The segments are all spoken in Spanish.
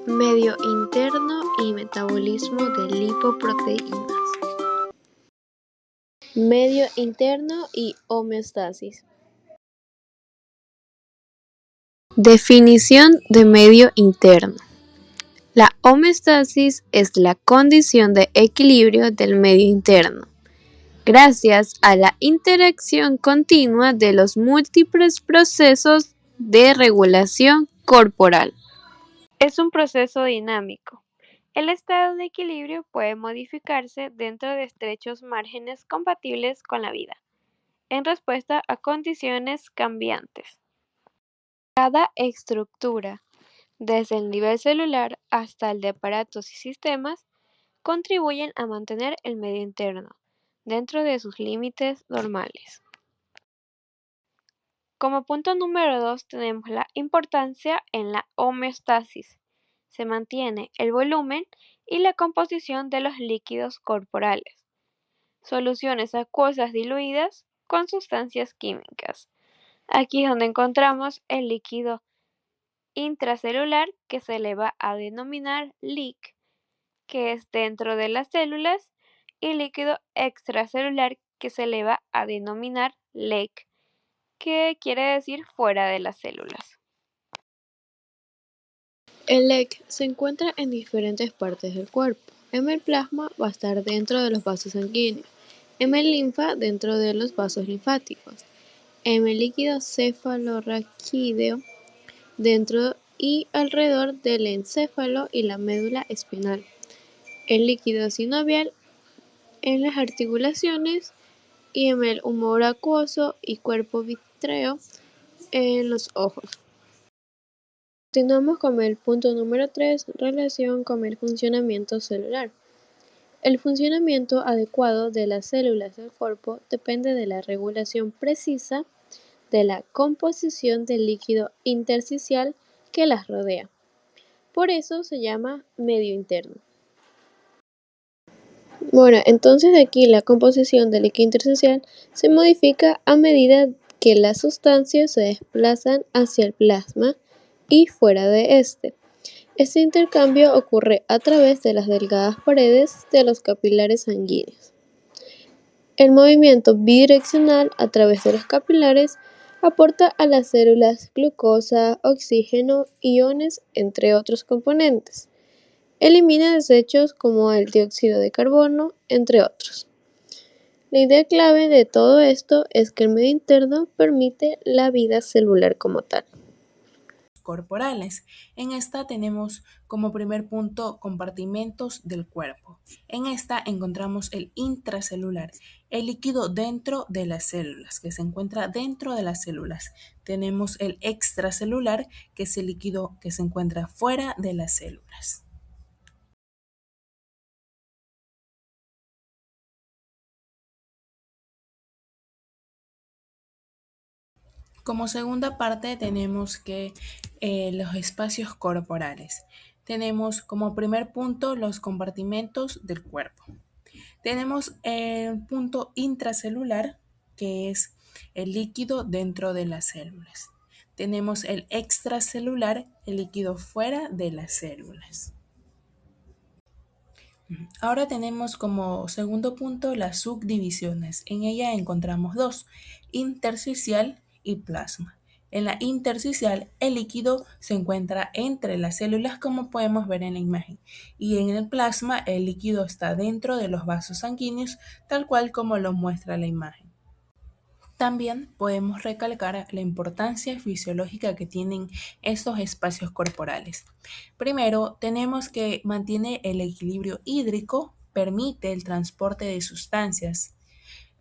Medio interno y metabolismo de lipoproteínas. Medio interno y homeostasis. Definición de medio interno. La homeostasis es la condición de equilibrio del medio interno, gracias a la interacción continua de los múltiples procesos de regulación corporal. Es un proceso dinámico. El estado de equilibrio puede modificarse dentro de estrechos márgenes compatibles con la vida, en respuesta a condiciones cambiantes. Cada estructura, desde el nivel celular hasta el de aparatos y sistemas, contribuyen a mantener el medio interno dentro de sus límites normales. Como punto número 2 tenemos la importancia en la homeostasis. Se mantiene el volumen y la composición de los líquidos corporales, soluciones acuosas diluidas con sustancias químicas. Aquí es donde encontramos el líquido intracelular, que se le va a denominar LIC, que es dentro de las células, y líquido extracelular, que se le va a denominar LEC, que quiere decir fuera de las células. El LEC se encuentra en diferentes partes del cuerpo. En el plasma va a estar dentro de los vasos sanguíneos, en el linfa dentro de los vasos linfáticos, en el líquido cefalorraquídeo dentro y alrededor del encéfalo y la médula espinal, el líquido sinovial en las articulaciones y en el humor acuoso y cuerpo vítreo en los ojos. Continuamos con el punto número 3, relación con el funcionamiento celular. El funcionamiento adecuado de las células del cuerpo depende de la regulación precisa de la composición del líquido intersticial que las rodea. Por eso se llama medio interno. Bueno, entonces aquí la composición del líquido intersticial se modifica a medida que las sustancias se desplazan hacia el plasma y fuera de este. Este intercambio ocurre a través de las delgadas paredes de los capilares sanguíneos. El movimiento bidireccional a través de los capilares aporta a las células glucosa, oxígeno, iones, entre otros componentes. Elimina desechos como el dióxido de carbono, entre otros. La idea clave de todo esto es que el medio interno permite la vida celular como tal. Corporales. En esta tenemos como primer punto compartimentos del cuerpo. En esta encontramos el intracelular, el líquido dentro de las células, que se encuentra dentro de las células. Tenemos el extracelular, que es el líquido que se encuentra fuera de las células. Como segunda parte tenemos que los espacios corporales. Tenemos como primer punto los compartimentos del cuerpo. Tenemos el punto intracelular, que es el líquido dentro de las células. Tenemos el extracelular, el líquido fuera de las células. Ahora tenemos como segundo punto las subdivisiones. En ella encontramos dos, intersticial y plasma. En la intersticial, el líquido se encuentra entre las células, como podemos ver en la imagen, y en el plasma, el líquido está dentro de los vasos sanguíneos, tal cual como lo muestra la imagen. También podemos recalcar la importancia fisiológica que tienen estos espacios corporales. Primero, tenemos que mantiene el equilibrio hídrico, permite el transporte de sustancias,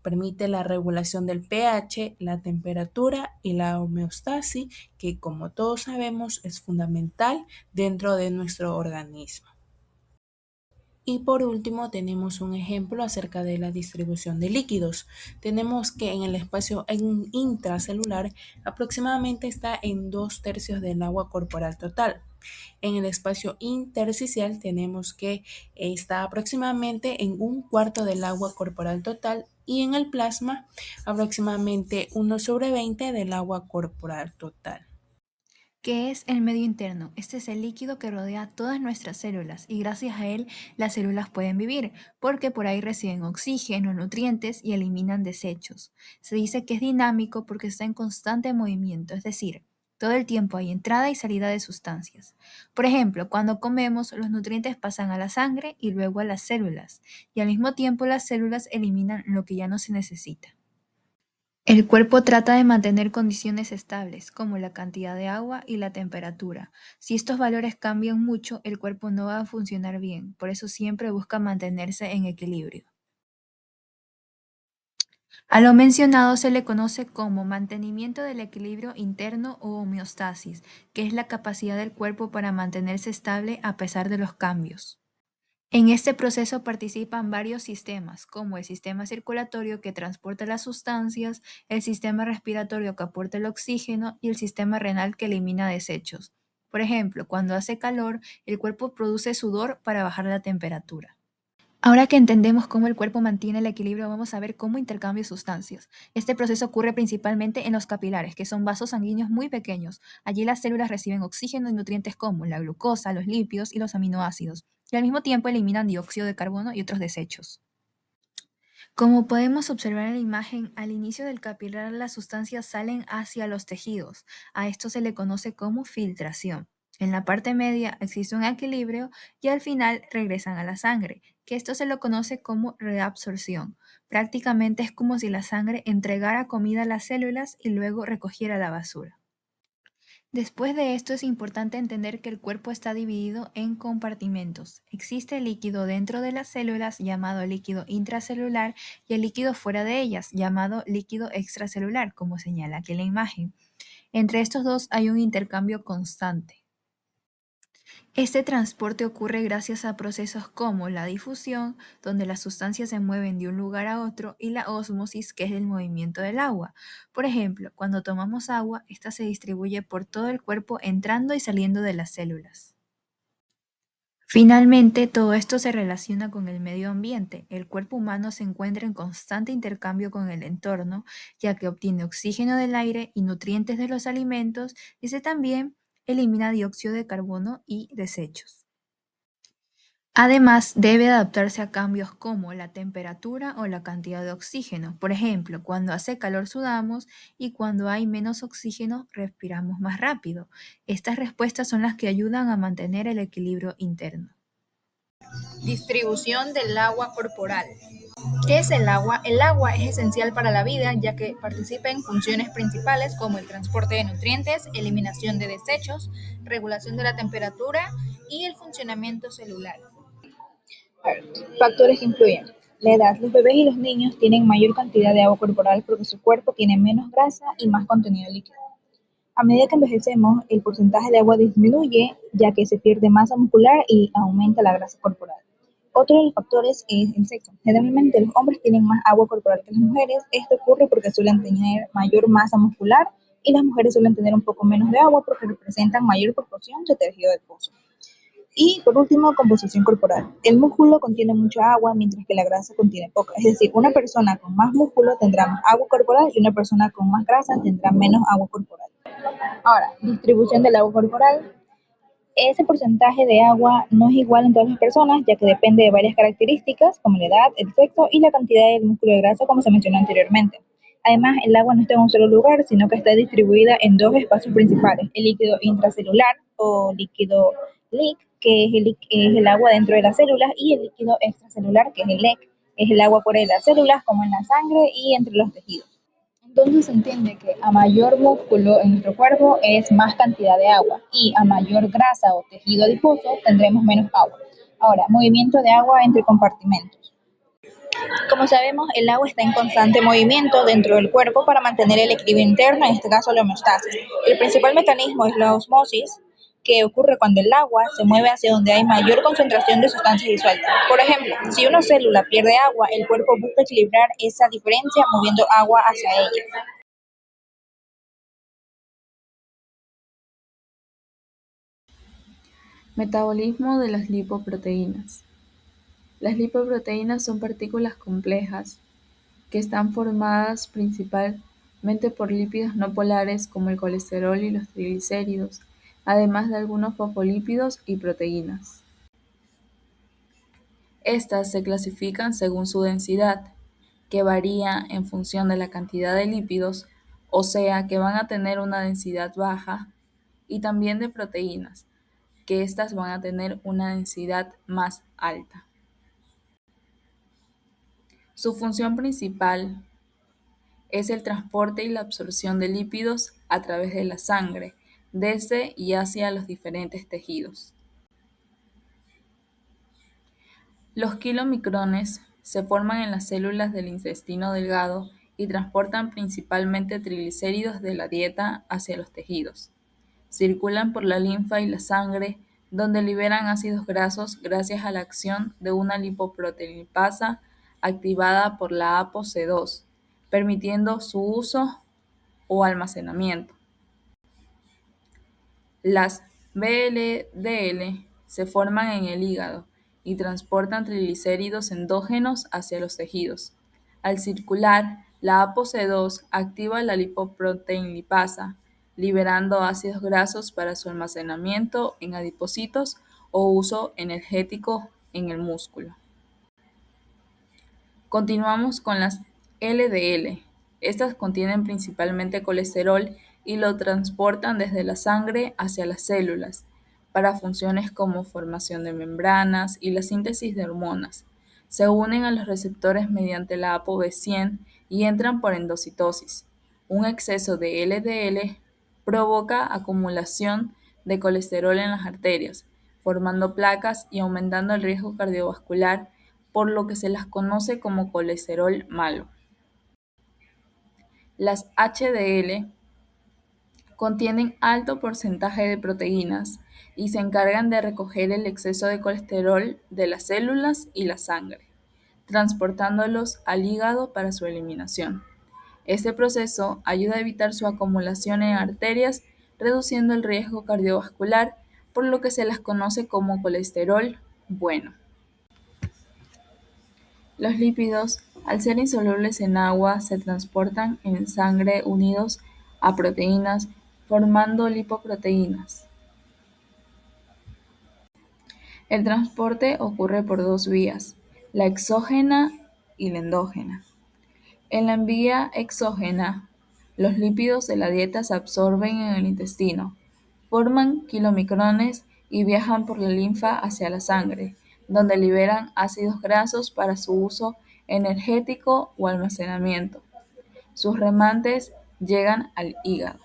permite la regulación del pH, la temperatura y la homeostasis, que como todos sabemos es fundamental dentro de nuestro organismo. Y por último tenemos un ejemplo acerca de la distribución de líquidos. Tenemos que en el espacio intracelular aproximadamente está en 2/3 del agua corporal total. En el espacio intersticial tenemos que está aproximadamente en 1/4 del agua corporal total, y en el plasma aproximadamente 1/20 del agua corporal total. ¿Qué es el medio interno? Este es el líquido que rodea todas nuestras células y gracias a él las células pueden vivir porque por ahí reciben oxígeno, nutrientes y eliminan desechos. Se dice que es dinámico porque está en constante movimiento, es decir, todo el tiempo hay entrada y salida de sustancias. Por ejemplo, cuando comemos, los nutrientes pasan a la sangre y luego a las células, y al mismo tiempo las células eliminan lo que ya no se necesita. El cuerpo trata de mantener condiciones estables, como la cantidad de agua y la temperatura. Si estos valores cambian mucho, el cuerpo no va a funcionar bien, por eso siempre busca mantenerse en equilibrio. A lo mencionado se le conoce como mantenimiento del equilibrio interno o homeostasis, que es la capacidad del cuerpo para mantenerse estable a pesar de los cambios. En este proceso participan varios sistemas, como el sistema circulatorio que transporta las sustancias, el sistema respiratorio que aporta el oxígeno y el sistema renal que elimina desechos. Por ejemplo, cuando hace calor, el cuerpo produce sudor para bajar la temperatura. Ahora que entendemos cómo el cuerpo mantiene el equilibrio, vamos a ver cómo intercambia sustancias. Este proceso ocurre principalmente en los capilares, que son vasos sanguíneos muy pequeños. Allí las células reciben oxígeno y nutrientes como la glucosa, los lípidos y los aminoácidos, y al mismo tiempo eliminan dióxido de carbono y otros desechos. Como podemos observar en la imagen, al inicio del capilar las sustancias salen hacia los tejidos. A esto se le conoce como filtración. En la parte media existe un equilibrio y al final regresan a la sangre, que esto se lo conoce como reabsorción. Prácticamente es como si la sangre entregara comida a las células y luego recogiera la basura. Después de esto es importante entender que el cuerpo está dividido en compartimentos. Existe el líquido dentro de las células llamado líquido intracelular y el líquido fuera de ellas llamado líquido extracelular, como señala aquí la imagen. Entre estos dos hay un intercambio constante. Este transporte ocurre gracias a procesos como la difusión, donde las sustancias se mueven de un lugar a otro, y la ósmosis, que es el movimiento del agua. Por ejemplo, cuando tomamos agua, esta se distribuye por todo el cuerpo entrando y saliendo de las células. Finalmente, todo esto se relaciona con el medio ambiente. El cuerpo humano se encuentra en constante intercambio con el entorno, ya que obtiene oxígeno del aire y nutrientes de los alimentos, y se también elimina dióxido de carbono y desechos. Además, debe adaptarse a cambios como la temperatura o la cantidad de oxígeno. Por ejemplo, cuando hace calor sudamos y cuando hay menos oxígeno respiramos más rápido. Estas respuestas son las que ayudan a mantener el equilibrio interno. Distribución del agua corporal. ¿Qué es el agua? El agua es esencial para la vida ya que participa en funciones principales como el transporte de nutrientes, eliminación de desechos, regulación de la temperatura y el funcionamiento celular. Factores que influyen. La edad. Los bebés y los niños tienen mayor cantidad de agua corporal porque su cuerpo tiene menos grasa y más contenido líquido. A medida que envejecemos, el porcentaje de agua disminuye, ya que se pierde masa muscular y aumenta la grasa corporal. Otro de los factores es el sexo. Generalmente los hombres tienen más agua corporal que las mujeres. Esto ocurre porque suelen tener mayor masa muscular y las mujeres suelen tener un poco menos de agua porque representan mayor proporción de tejido adiposo. Y por último, composición corporal. El músculo contiene mucha agua, mientras que la grasa contiene poca. Es decir, una persona con más músculo tendrá más agua corporal y una persona con más grasa tendrá menos agua corporal. Ahora, distribución del agua corporal. Ese porcentaje de agua no es igual en todas las personas, ya que depende de varias características, como la edad, el sexo y la cantidad del músculo de grasa, como se mencionó anteriormente. Además, el agua no está en un solo lugar, sino que está distribuida en dos espacios principales: el líquido intracelular o líquido LIC, que es el agua dentro de las células, y el líquido extracelular, que es el LEC, es el agua fuera de las células, como en la sangre y entre los tejidos. Entonces se entiende que a mayor músculo en nuestro cuerpo es más cantidad de agua y a mayor grasa o tejido adiposo tendremos menos agua. Ahora, movimiento de agua entre compartimentos. Como sabemos, el agua está en constante movimiento dentro del cuerpo para mantener el equilibrio interno, en este caso la homeostasis. El principal mecanismo es la osmosis, que ocurre cuando el agua se mueve hacia donde hay mayor concentración de sustancias disueltas. Por ejemplo, si una célula pierde agua, el cuerpo busca equilibrar esa diferencia moviendo agua hacia ella. Metabolismo de las lipoproteínas. Las lipoproteínas son partículas complejas que están formadas principalmente por lípidos no polares como el colesterol y los triglicéridos, además de algunos fosfolípidos y proteínas. Estas se clasifican según su densidad, que varía en función de la cantidad de lípidos, o sea que van a tener una densidad baja, y también de proteínas, que estas van a tener una densidad más alta. Su función principal es el transporte y la absorción de lípidos a través de la sangre, desde y hacia los diferentes tejidos. Los kilomicrones se forman en las células del intestino delgado y transportan principalmente triglicéridos de la dieta hacia los tejidos. Circulan por la linfa y la sangre, donde liberan ácidos grasos gracias a la acción de una lipoproteinipasa activada por la ApoC2, permitiendo su uso o almacenamiento. Las VLDL se forman en el hígado y transportan triglicéridos endógenos hacia los tejidos. Al circular, la ApoC2 activa la lipoproteinipasa, liberando ácidos grasos para su almacenamiento en adipocitos o uso energético en el músculo. Continuamos con las LDL. Estas contienen principalmente colesterol y lo transportan desde la sangre hacia las células, para funciones como formación de membranas y la síntesis de hormonas. Se unen a los receptores mediante la ApoB100 y entran por endocitosis. Un exceso de LDL provoca acumulación de colesterol en las arterias, formando placas y aumentando el riesgo cardiovascular, por lo que se las conoce como colesterol malo. Las HDL contienen alto porcentaje de proteínas y se encargan de recoger el exceso de colesterol de las células y la sangre, transportándolos al hígado para su eliminación. Este proceso ayuda a evitar su acumulación en arterias, reduciendo el riesgo cardiovascular, por lo que se las conoce como colesterol bueno. Los lípidos, al ser insolubles en agua, se transportan en sangre unidos a proteínas, formando lipoproteínas. El transporte ocurre por dos vías, la exógena y la endógena. En la vía exógena, los lípidos de la dieta se absorben en el intestino, forman kilomicrones y viajan por la linfa hacia la sangre, donde liberan ácidos grasos para su uso energético o almacenamiento. Sus remanentes llegan al hígado.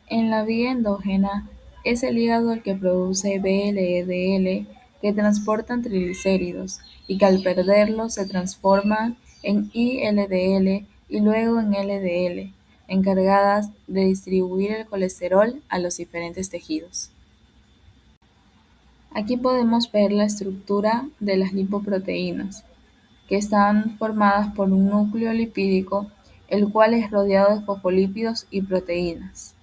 En la vía endógena, es el hígado el que produce VLDL que transportan triglicéridos y que al perderlos se transforman en ILDL y luego en LDL, encargadas de distribuir el colesterol a los diferentes tejidos. Aquí podemos ver la estructura de las lipoproteínas, que están formadas por un núcleo lipídico, el cual es rodeado de fosfolípidos y proteínas.